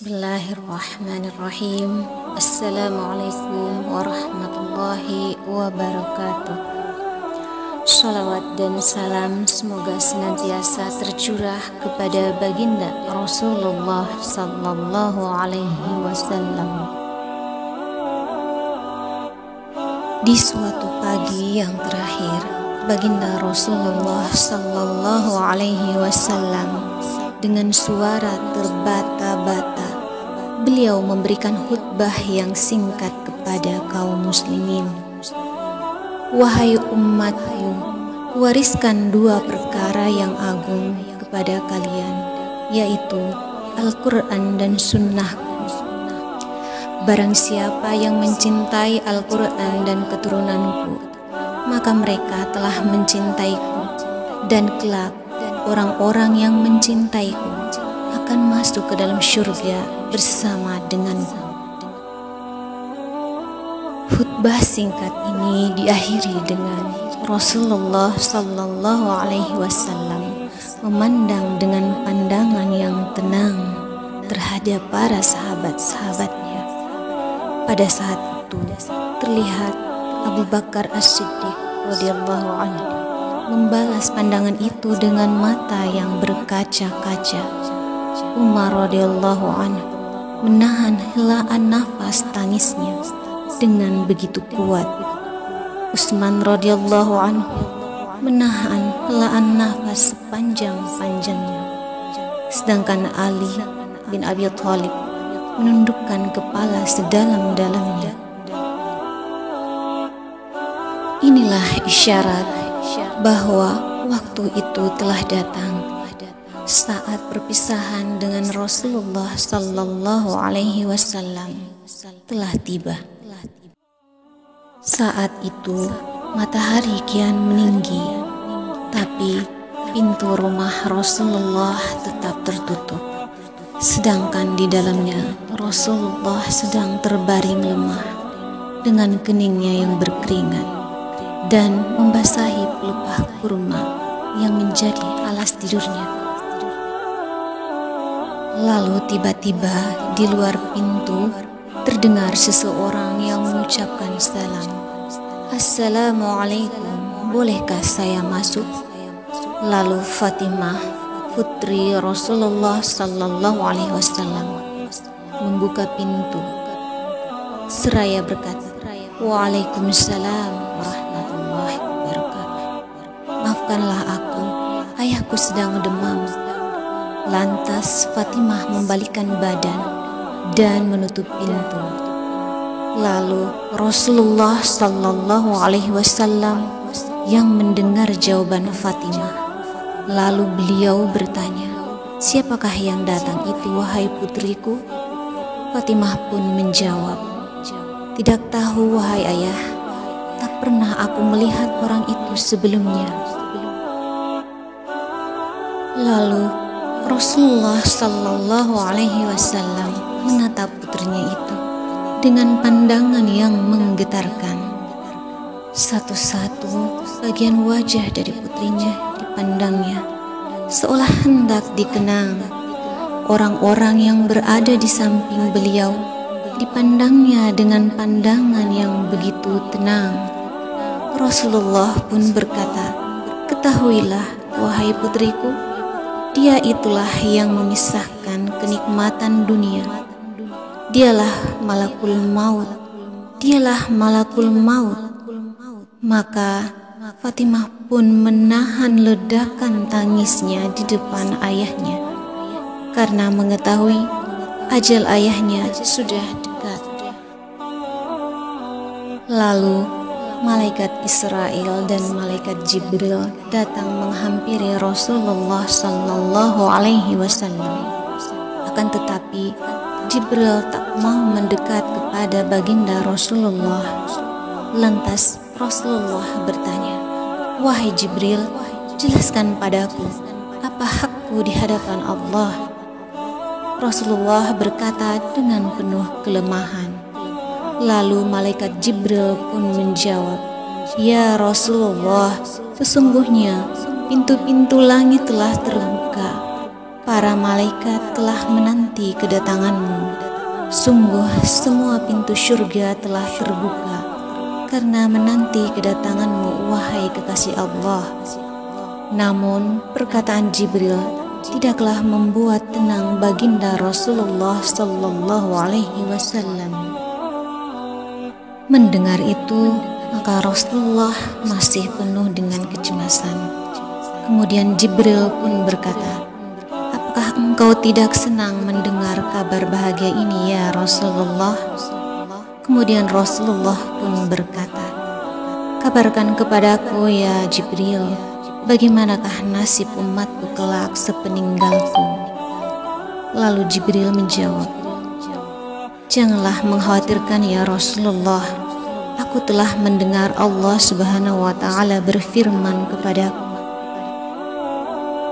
Bismillahirrahmanirrahim. Assalamualaikum warahmatullahi wabarakatuh. Shalawat dan salam semoga senantiasa tercurah kepada baginda Rasulullah sallallahu alaihi wasallam. Di suatu pagi yang terakhir, baginda Rasulullah sallallahu alaihi wasallam dengan suara terbata-bata, beliau memberikan khutbah yang singkat kepada kaum muslimin. Wahai umatku, kuwariskan dua perkara yang agung kepada kalian, yaitu Al-Quran dan Sunnahku. Barang siapa yang mencintai Al-Quran dan keturunanku, maka mereka telah mencintaiku, dan kelak orang-orang yang mencintaiku akan masuk ke dalam syurga bersama denganku. Khutbah singkat ini diakhiri dengan Rasulullah sallallahu alaihi wasallam memandang dengan pandangan yang tenang terhadap para sahabat-sahabatnya. Pada saat itu terlihat Abu Bakar As-Siddiq radhiyallahu anhu membalas pandangan itu dengan mata yang berkaca-kaca. Umar radhiyallahu anhu menahan helaan nafas tangisnya dengan begitu kuat. Utsman radhiyallahu anhu menahan helaan nafas sepanjang-panjangnya. Sedangkan Ali bin Abi Thalib menundukkan kepala sedalam-dalamnya. Inilah isyarat bahwa waktu itu telah datang, saat perpisahan dengan Rasulullah sallallahu alaihi wasallam telah tiba. Saat itu matahari kian meninggi, tapi pintu rumah Rasulullah tetap tertutup. Sedangkan di dalamnya Rasulullah sedang terbaring lemah dengan keningnya yang berkeringat dan membasahi pelepah kurma yang menjadi alas tidurnya. Lalu tiba-tiba di luar pintu terdengar seseorang yang mengucapkan salam. Assalamualaikum, bolehkah saya masuk? Lalu Fatimah, putri Rasulullah sallallahu alaihi wasallam, membuka pintu seraya berkata, Waalaikumsalam warahmatullahi wabarakatuh. Maafkanlah aku, ayahku sedang demam. Lantas Fatimah membalikkan badan dan menutup pintu. Lalu Rasulullah sallallahu alaihi wasallam yang mendengar jawaban Fatimah. Lalu beliau bertanya, siapakah yang datang itu, wahai putriku? Fatimah pun menjawab, tidak tahu wahai ayah, tak pernah aku melihat orang itu sebelumnya. Lalu Rasulullah sallallahu alaihi wasallam menatap putrinya itu dengan pandangan yang menggetarkan. Satu-satu bagian wajah dari putrinya dipandangnya, seolah hendak dikenang. Orang-orang yang berada di samping beliau dipandangnya dengan pandangan yang begitu tenang. Rasulullah pun berkata, ketahuilah wahai putriku, dia itulah yang memisahkan kenikmatan dunia. Dialah malakul maut. Dialah malakul maut. Maka Fatimah pun menahan ledakan tangisnya di depan ayahnya, karena mengetahui ajal ayahnya sudah dekat. Lalu malaikat Israel dan malaikat Jibril datang menghampiri Rasulullah sallallahu alaihi wasallam. Akan tetapi Jibril tak mau mendekat kepada baginda Rasulullah. Lantas Rasulullah bertanya, wahai Jibril, jelaskan padaku, apa hakku di hadapan Allah? Rasulullah berkata dengan penuh kelemahan. Lalu malaikat Jibril pun menjawab, ya Rasulullah, sesungguhnya pintu-pintu langit telah terbuka. para malaikat telah menanti kedatanganmu. Sungguh semua pintu surga telah terbuka karena menanti kedatanganmu, wahai kekasih Allah. Namun perkataan Jibril tidaklah membuat tenang baginda Rasulullah sallallahu alaihi wasallam. Mendengar itu, maka Rasulullah masih penuh dengan kecemasan. Kemudian Jibril pun berkata, "Apakah engkau tidak senang mendengar kabar bahagia ini ya Rasulullah?" Kemudian Rasulullah pun berkata, "Kabarkan kepadaku ya Jibril, bagaimanakah nasib umatku kelak sepeninggalku?" Lalu Jibril menjawab, "Janganlah mengkhawatirkan ya Rasulullah. Aku telah mendengar Allah Subhanahu wa Ta'ala berfirman kepadaku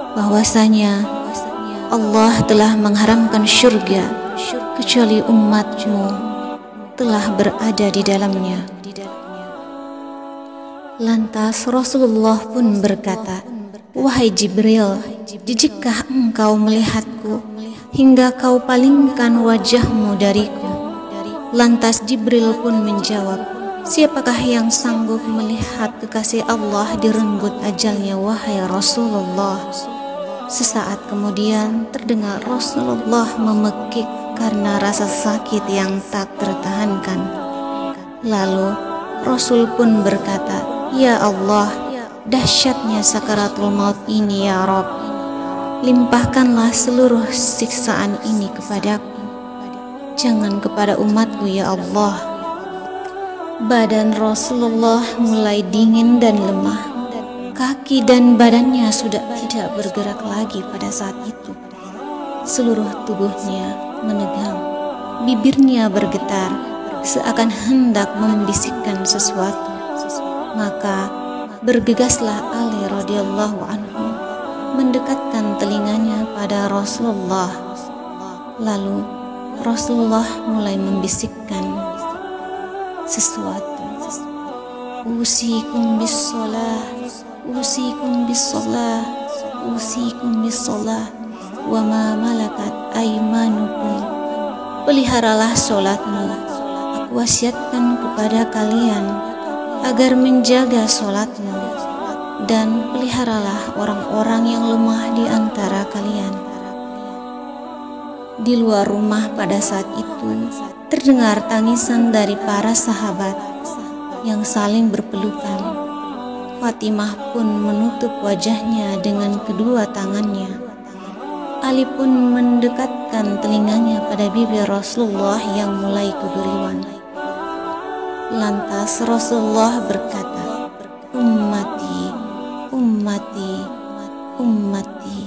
bahwasanya Allah telah mengharamkan surga kecuali umatmu telah berada di dalamnya." Lantas Rasulullah pun berkata, "Wahai Jibril, jijikah engkau melihatku hingga kau palingkan wajahmu dariku?" Lantas Jibril pun menjawab, "Siapakah yang sanggup melihat kekasih Allah direnggut ajalnya, wahai Rasulullah?" Sesaat kemudian terdengar Rasulullah memekik karena rasa sakit yang tak tertahankan. Lalu Rasul pun berkata, "Ya Allah, dahsyatnya sakaratul maut ini ya Rabb. Limpahkanlah seluruh siksaan ini kepadaku. Jangan kepada umatku ya Allah." Badan Rasulullah mulai dingin dan lemah. Kaki dan badannya sudah tidak bergerak lagi pada saat itu. Seluruh tubuhnya menegang, bibirnya bergetar, seakan hendak membisikkan sesuatu. Maka bergegaslah Ali radhiyallahu anhu mendekatkan telinganya pada Rasulullah. Lalu Rasulullah mulai membisikkan sesuatu. "Usikum bis-shalah, usikum bis-shalah, usikum bis-shalah, wa ma malakat aymanukum." Peliharalah sholatmu. Aku wasiatkan kepada kalian agar menjaga sholatmu, dan peliharalah orang-orang yang lemah di antara kalian. Di luar rumah pada saat itu terdengar tangisan dari para sahabat yang saling berpelukan. Fatimah pun menutup wajahnya dengan kedua tangannya. Ali pun mendekatkan telinganya pada bibir Rasulullah yang mulai kegeriwan. Lantas Rasulullah berkata, "Ummati, ummati, ummati."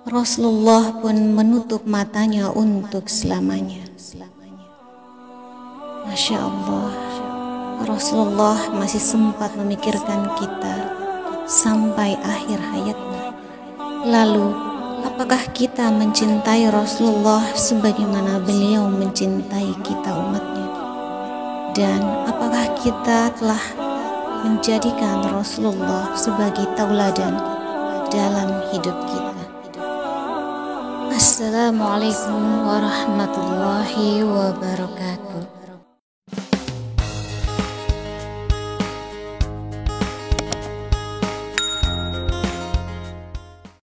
Rasulullah pun menutup matanya untuk selamanya. Masya Allah, Rasulullah masih sempat memikirkan kita sampai akhir hayatnya. Lalu, apakah kita mencintai Rasulullah sebagaimana beliau mencintai kita umatnya? Dan apakah kita telah menjadikan Rasulullah sebagai tauladan dalam hidup kita? Assalamualaikum warahmatullahi wabarakatuh.